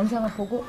영상을 보고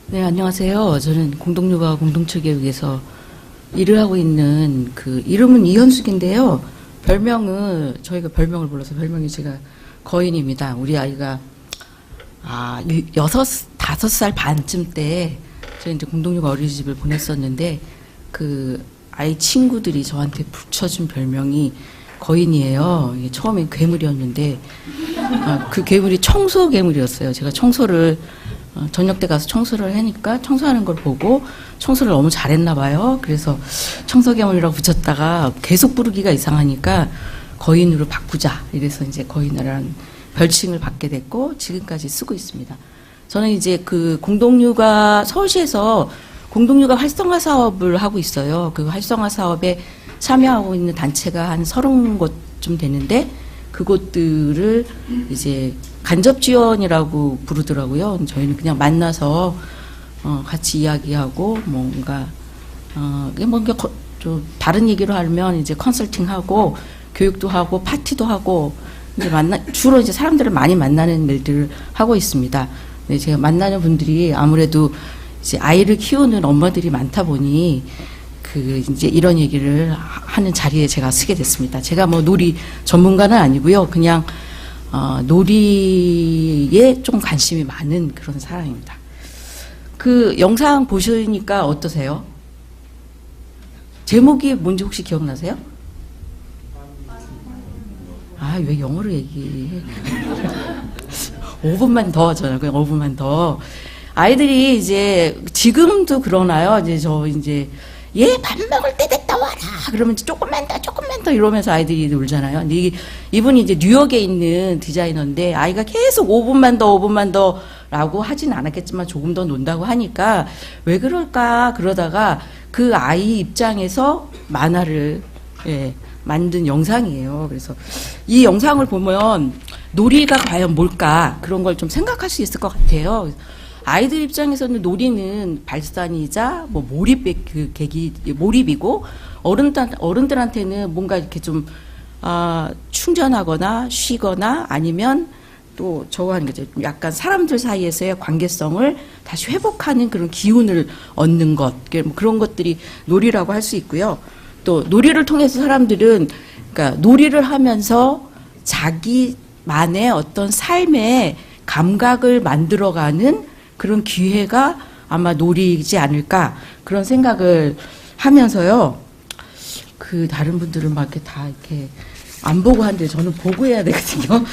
네, 안녕하세요. 저는 공동육아 공동체교육에서 일을 하고 있는 이름은 이현숙인데요. 별명은 저희가 별명을 불러서 별명이 제가 거인입니다. 우리 아이가 5살 반쯤 때 저희 이제 공동육아 어린이집을 보냈었는데 그 아이 친구들이 저한테 붙여준 별명이 거인이에요. 이게 처음엔 괴물이었는데 그 괴물이 청소 괴물이었어요. 제가 청소를 저녁 때 가서 청소를 하니까 청소하는 걸 보고 청소를 너무 잘했나 봐요. 그래서 청소괴물이라고 붙였다가 계속 부르기가 이상하니까 거인으로 바꾸자. 이래서 이제 거인이라는 별칭을 받게 됐고 지금까지 쓰고 있습니다. 저는 이제 서울시에서 공동육아 활성화 사업을 하고 있어요. 그 활성화 사업에 참여하고 있는 단체가 한 30곳쯤 되는데 그곳들을 이제 간접 지원이라고 부르더라고요. 저희는 그냥 만나서 같이 이야기하고 뭔가 좀 다른 얘기로 하면 이제 컨설팅하고 교육도 하고 파티도 하고 이제 주로 이제 사람들을 많이 만나는 일들을 하고 있습니다. 네, 제가 만나는 분들이 아무래도 이제 아이를 키우는 엄마들이 많다 보니 이제 이런 얘기를 하는 자리에 제가 쓰게 됐습니다. 제가 뭐 놀이 전문가는 아니고요. 그냥 놀이에 좀 관심이 많은 그런 사람입니다. 그 영상 보시니까 어떠세요? 제목이 뭔지 혹시 기억나세요? 왜 영어로 얘기해? 5분만 더 하잖아요. 그냥 5분만 더. 아이들이 이제 지금도 그러나요? 얘 밥 먹을 때 됐다 와라. 그러면 조금만 더 이러면서 아이들이 놀잖아요. 근데 이분이 이제 뉴욕에 있는 디자이너인데 아이가 계속 5분만 더 라고 하진 않았겠지만 조금 더 논다고 하니까 왜 그럴까 그러다가 그 아이 입장에서 만화를 만든 영상이에요. 그래서 이 영상을 보면 놀이가 과연 뭘까 그런 걸 좀 생각할 수 있을 것 같아요. 아이들 입장에서는 놀이는 발산이자 몰입이고 어른들한테는 뭔가 이렇게 좀 충전하거나 쉬거나 아니면 또 저와 하는 거죠. 약간 사람들 사이에서의 관계성을 다시 회복하는 그런 기운을 얻는 것 그런 것들이 놀이라고 할 수 있고요. 또 놀이를 통해서 사람들은 그러니까 놀이를 하면서 자기만의 어떤 삶의 감각을 만들어가는 그런 기회가 아마 놀이지 않을까 그런 생각을 하면서요. 다른 분들은 막 이렇게 다 이렇게 안 보고 하는데 저는 보고 해야 되거든요.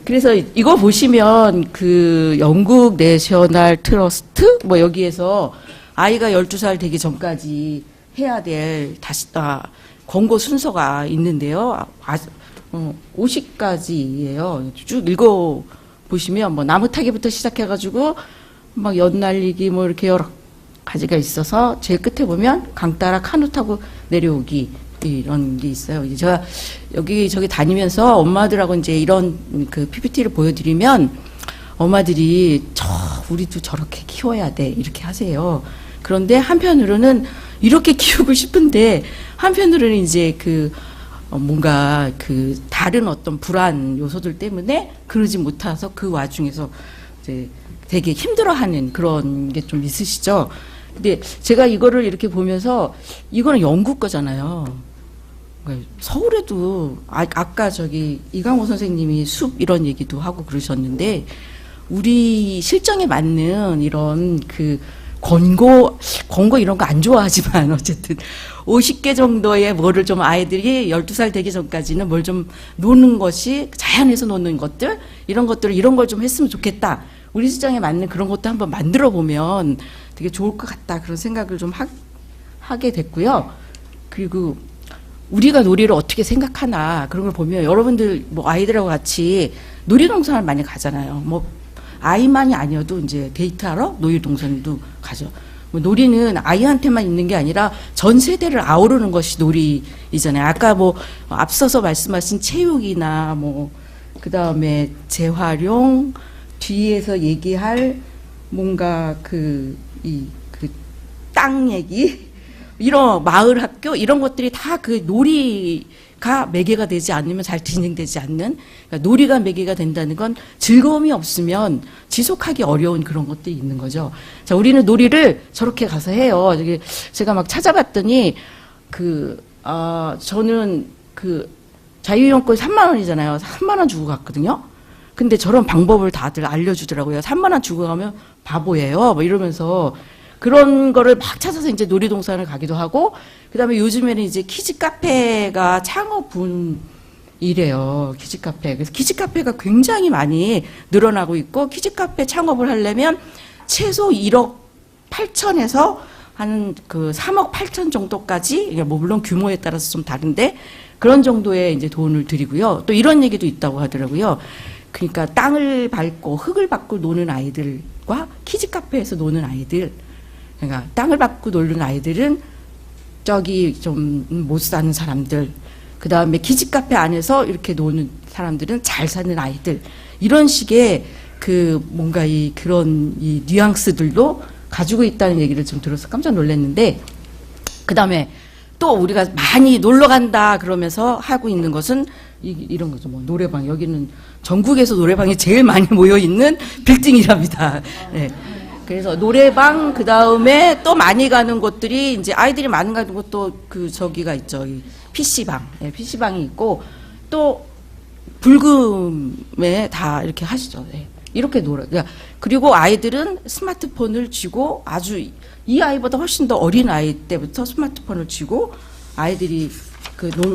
그래서 이거 보시면 영국 내셔널 트러스트 여기에서 아이가 12살 되기 전까지 해야 될 광고 순서가 있는데요. 50가지예요. 쭉 읽어 보시면 뭐 나무 타기부터 시작해가지고 막 연날리기 뭐 이렇게 여러 가지가 있어서 제일 끝에 보면 강 따라 카누 타고 내려오기 이런 게 있어요. 이제 제가 여기 저기 다니면서 엄마들하고 이제 이런 그 PPT를 보여드리면 엄마들이 우리도 저렇게 키워야 돼 이렇게 하세요. 그런데 한편으로는 이렇게 키우고 싶은데 한편으로는 이제 뭔가 다른 어떤 불안 요소들 때문에 그러지 못해서 그 와중에서 이제 되게 힘들어하는 그런 게 좀 있으시죠. 근데 제가 이거를 이렇게 보면서 이거는 영국 거잖아요. 서울에도 아까 저기 이강호 선생님이 숲 이런 얘기도 하고 그러셨는데 우리 실정에 맞는 이런 권고 이런 거 안 좋아하지만 어쨌든 50개 정도의 뭐를 좀 아이들이 12살 되기 전까지는 뭘 좀 노는 것이 자연에서 노는 것들 이런 걸 좀 했으면 좋겠다. 우리 실정에 맞는 그런 것도 한번 만들어 보면 되게 좋을 것 같다. 그런 생각을 좀 하게 됐고요. 그리고 우리가 놀이를 어떻게 생각하나 그런 걸 보면 여러분들 뭐 아이들하고 같이 놀이동산을 많이 가잖아요. 뭐 아이만이 아니어도 이제 데이트하러 놀이동산도 가죠. 뭐 놀이는 아이한테만 있는 게 아니라 전 세대를 아우르는 것이 놀이이잖아요. 아까 뭐 앞서서 말씀하신 체육이나 뭐 그다음에 재활용 뒤에서 얘기할 뭔가 땅 얘기 이런 마을 학교 이런 것들이 다 놀이가 매개가 되지 않으면 잘 진행되지 않는 그러니까 놀이가 매개가 된다는 건 즐거움이 없으면 지속하기 어려운 그런 것들이 있는 거죠. 자, 우리는 놀이를 저렇게 가서 해요. 제가 막 찾아봤더니 저는 자유이용권 3만 원이잖아요. 3만 원 주고 갔거든요. 근데 저런 방법을 다들 알려주더라고요. 3만 원 주고 가면 바보예요. 뭐 이러면서 그런 거를 막 찾아서 이제 놀이동산을 가기도 하고, 그 다음에 요즘에는 이제 키즈 카페가 창업분이래요. 키즈 카페. 그래서 키즈 카페가 굉장히 많이 늘어나고 있고, 키즈 카페 창업을 하려면 최소 1억 8천에서 한 3억 8천 정도까지, 뭐 물론 규모에 따라서 좀 다른데, 그런 정도의 이제 돈을 들이고요. 또 이런 얘기도 있다고 하더라고요. 그러니까 땅을 밟고 흙을 밟고 노는 아이들과 키즈 카페에서 노는 아이들, 그러니까 땅을 밟고 노는 아이들은 저기 좀 못 사는 사람들, 그 다음에 키즈 카페 안에서 이렇게 노는 사람들은 잘 사는 아이들, 이런 식의 뭔가 그런 뉘앙스들도 가지고 있다는 얘기를 좀 들어서 깜짝 놀랐는데, 그 다음에 또 우리가 많이 놀러 간다 그러면서 하고 있는 것은 이런 거죠. 뭐 노래방, 여기는 전국에서 노래방이 제일 많이 모여 있는 빌딩이랍니다. 네. 그래서 노래방, 그 다음에 또 많이 가는 곳들이 이제 아이들이 많이 가는 곳도 저기가 있죠. PC방. 네, PC방이 있고 또 불금에 다 이렇게 하시죠. 네. 이렇게 그리고 아이들은 스마트폰을 쥐고 이 아이보다 훨씬 더 어린 아이 때부터 스마트폰을 쥐고 아이들이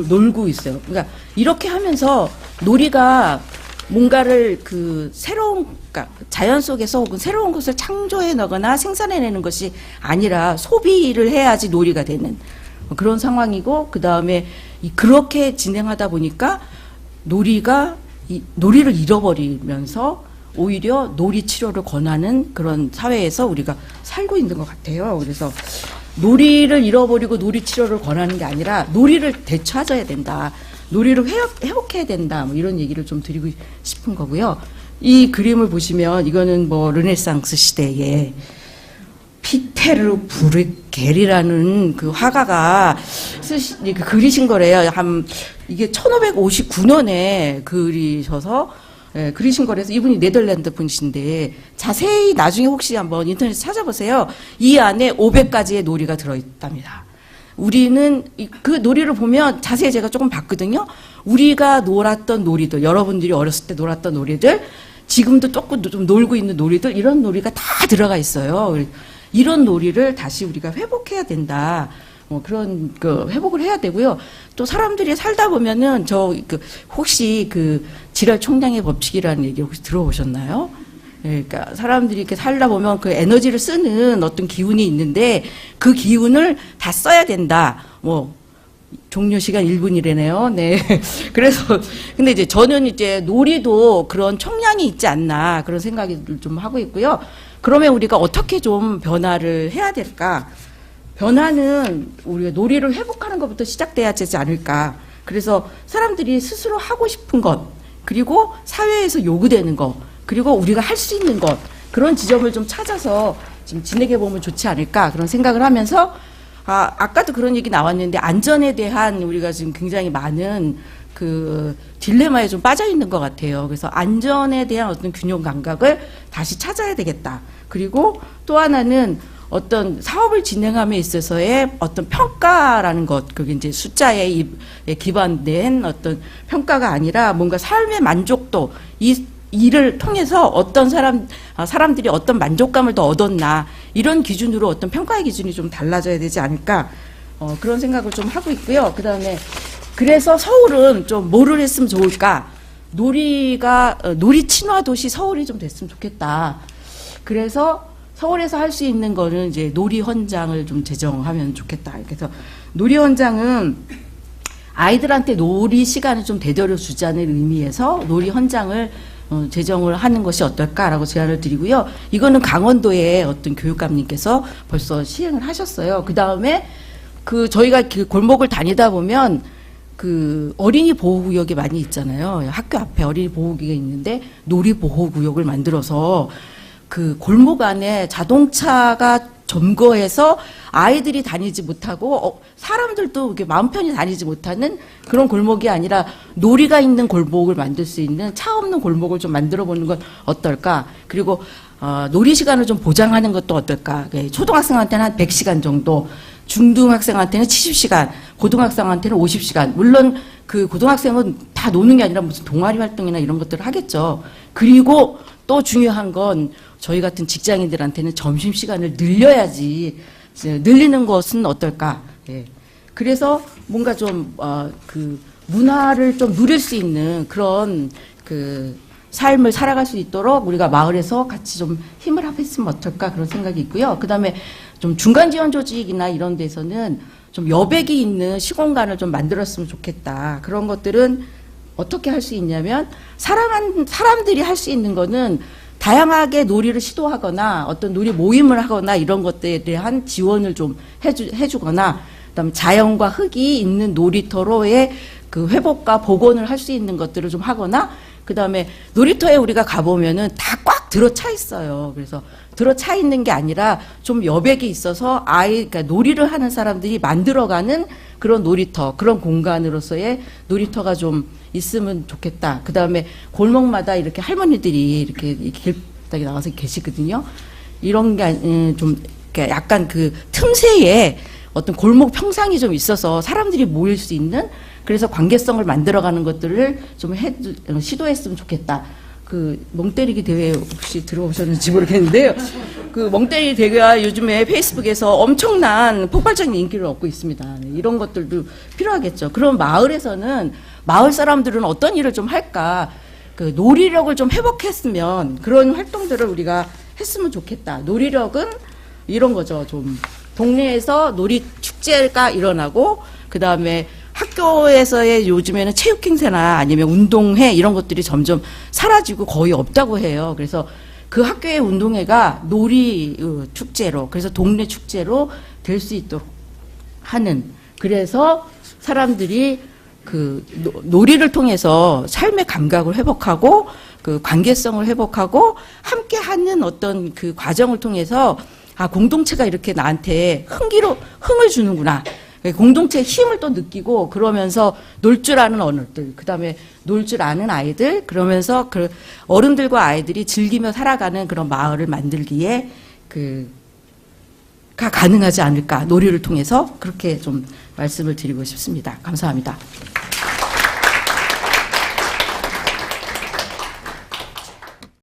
놀고 있어요. 그러니까 이렇게 하면서 놀이가 뭔가를 그러니까 자연 속에서 혹은 새로운 것을 창조해 나거나 생산해내는 것이 아니라 소비를 해야지 놀이가 되는 그런 상황이고, 그 다음에 그렇게 진행하다 보니까 놀이를 잃어버리면서 오히려 놀이 치료를 권하는 그런 사회에서 우리가 살고 있는 것 같아요. 그래서 놀이를 잃어버리고 놀이 치료를 권하는 게 아니라 놀이를 되찾아야 된다. 놀이를 회복해야 된다. 뭐 이런 얘기를 좀 드리고 싶은 거고요. 이 그림을 보시면 이거는 뭐 르네상스 시대에 피테르 브루겔이라는 그 화가가 그리신 거래요. 이게 1559년에 그리셔서 그리신 거라서 이분이 네덜란드 분이신데 자세히 나중에 혹시 한번 인터넷에 찾아보세요. 이 안에 500가지의 놀이가 들어있답니다. 우리는 그 놀이를 보면 자세히 제가 조금 봤거든요. 우리가 놀았던 놀이들, 여러분들이 어렸을 때 놀았던 놀이들, 지금도 좀 놀고 있는 놀이들, 이런 놀이가 다 들어가 있어요. 이런 놀이를 다시 우리가 회복해야 된다. 그런 회복을 해야 되고요. 또 사람들이 살다 보면은 혹시 지랄 총량의 법칙이라는 얘기 혹시 들어보셨나요? 그러니까 사람들이 이렇게 살다 보면 그 에너지를 쓰는 어떤 기운이 있는데 그 기운을 다 써야 된다. 종료 시간 1분이래네요. 네. 그래서, 근데 이제 저는 이제 놀이도 그런 총량이 있지 않나 그런 생각이 좀 하고 있고요. 그러면 우리가 어떻게 좀 변화를 해야 될까? 변화는 우리가 놀이를 회복하는 것부터 시작돼야 되지 않을까. 그래서 사람들이 스스로 하고 싶은 것, 그리고 사회에서 요구되는 것, 그리고 우리가 할 수 있는 것, 그런 지점을 좀 찾아서 좀 지내게 보면 좋지 않을까 그런 생각을 하면서 아까도 그런 얘기 나왔는데 안전에 대한 우리가 지금 굉장히 많은 그 딜레마에 좀 빠져 있는 것 같아요. 그래서 안전에 대한 어떤 균형 감각을 다시 찾아야 되겠다. 그리고 또 하나는 어떤 사업을 진행함에 있어서의 어떤 평가라는 것, 그게 이제 숫자에 기반된 어떤 평가가 아니라 뭔가 삶의 만족도, 이 일을 통해서 어떤 사람들이 어떤 만족감을 더 얻었나, 이런 기준으로 어떤 평가의 기준이 좀 달라져야 되지 않을까, 그런 생각을 좀 하고 있고요. 그 다음에, 그래서 서울은 좀 뭐를 했으면 좋을까? 놀이 친화 도시 서울이 좀 됐으면 좋겠다. 그래서 서울에서 할 수 있는 거는 이제 놀이 헌장을 좀 제정하면 좋겠다. 그래서 놀이 헌장은 아이들한테 놀이 시간을 좀 되돌려 주자는 의미에서 놀이 헌장을 제정을 하는 것이 어떨까라고 제안을 드리고요. 이거는 강원도의 어떤 교육감님께서 벌써 시행을 하셨어요. 그 다음에 저희가 그 골목을 다니다 보면 그 어린이 보호구역이 많이 있잖아요. 학교 앞에 어린이 보호구역이 있는데 놀이 보호구역을 만들어서 그 골목 안에 자동차가 점거해서 아이들이 다니지 못하고 사람들도 이렇게 마음 편히 다니지 못하는 그런 골목이 아니라 놀이가 있는 골목을 만들 수 있는 차 없는 골목을 좀 만들어 보는 건 어떨까? 그리고 놀이 시간을 좀 보장하는 것도 어떨까? 초등학생한테는 한 100시간 정도, 중등학생한테는 70시간, 고등학생한테는 50시간. 물론 그 고등학생은 다 노는 게 아니라 무슨 동아리 활동이나 이런 것들을 하겠죠. 그리고 또 중요한 건 저희 같은 직장인들한테는 점심시간을 늘려야지, 늘리는 것은 어떨까. 예. 그래서 뭔가 좀, 그 문화를 좀 누릴 수 있는 그런 그 삶을 살아갈 수 있도록 우리가 마을에서 같이 좀 힘을 합했으면 어떨까 그런 생각이 있고요. 그 다음에 좀 중간 지원 조직이나 이런 데서는 좀 여백이 있는 시공간을 좀 만들었으면 좋겠다. 그런 것들은 어떻게 할 수 있냐면 사람들이 할 수 있는 거는 다양하게 놀이를 시도하거나 어떤 놀이 모임을 하거나 이런 것들에 대한 지원을 좀 해주거나 그다음에 자연과 흙이 있는 놀이터로의 그 회복과 복원을 할 수 있는 것들을 좀 하거나 그다음에 놀이터에 우리가 가보면은 다 꽉 들어차 있어요. 그래서 들어차 있는 게 아니라 좀 여백이 있어서 그러니까 놀이를 하는 사람들이 만들어가는 그런 놀이터, 그런 공간으로서의 놀이터가 좀 있으면 좋겠다. 그 다음에 골목마다 이렇게 할머니들이 이렇게 길바닥에 나가서 계시거든요. 이런 게 좀 약간 그 틈새에 어떤 골목 평상이 좀 있어서 사람들이 모일 수 있는 그래서 관계성을 만들어가는 것들을 좀 시도했으면 좋겠다. 그 멍때리기 대회 혹시 들어오셨는지 모르겠는데요. 그 멍때리기 대회가 요즘에 페이스북에서 엄청난 폭발적인 인기를 얻고 있습니다. 이런 것들도 필요하겠죠. 그럼 마을에서는 마을 사람들은 어떤 일을 좀 할까? 그 놀이력을 좀 회복했으면 그런 활동들을 우리가 했으면 좋겠다. 놀이력은 이런 거죠. 좀 동네에서 놀이 축제가 일어나고 그 다음에 학교에서의 요즘에는 체육행사나 아니면 운동회 이런 것들이 점점 사라지고 거의 없다고 해요. 그래서 그 학교의 운동회가 놀이 축제로 그래서 동네 축제로 될 수 있도록 하는 그래서 사람들이 그 놀이를 통해서 삶의 감각을 회복하고 그 관계성을 회복하고 함께하는 어떤 그 과정을 통해서 공동체가 이렇게 나한테 흥을 주는구나. 공동체의 힘을 또 느끼고 그러면서 놀 줄 아는 어른들, 그 다음에 놀 줄 아는 아이들, 그러면서 그 어른들과 아이들이 즐기며 살아가는 그런 마을을 만들기에 가 가능하지 않을까. 놀이를 통해서 그렇게 좀 말씀을 드리고 싶습니다. 감사합니다.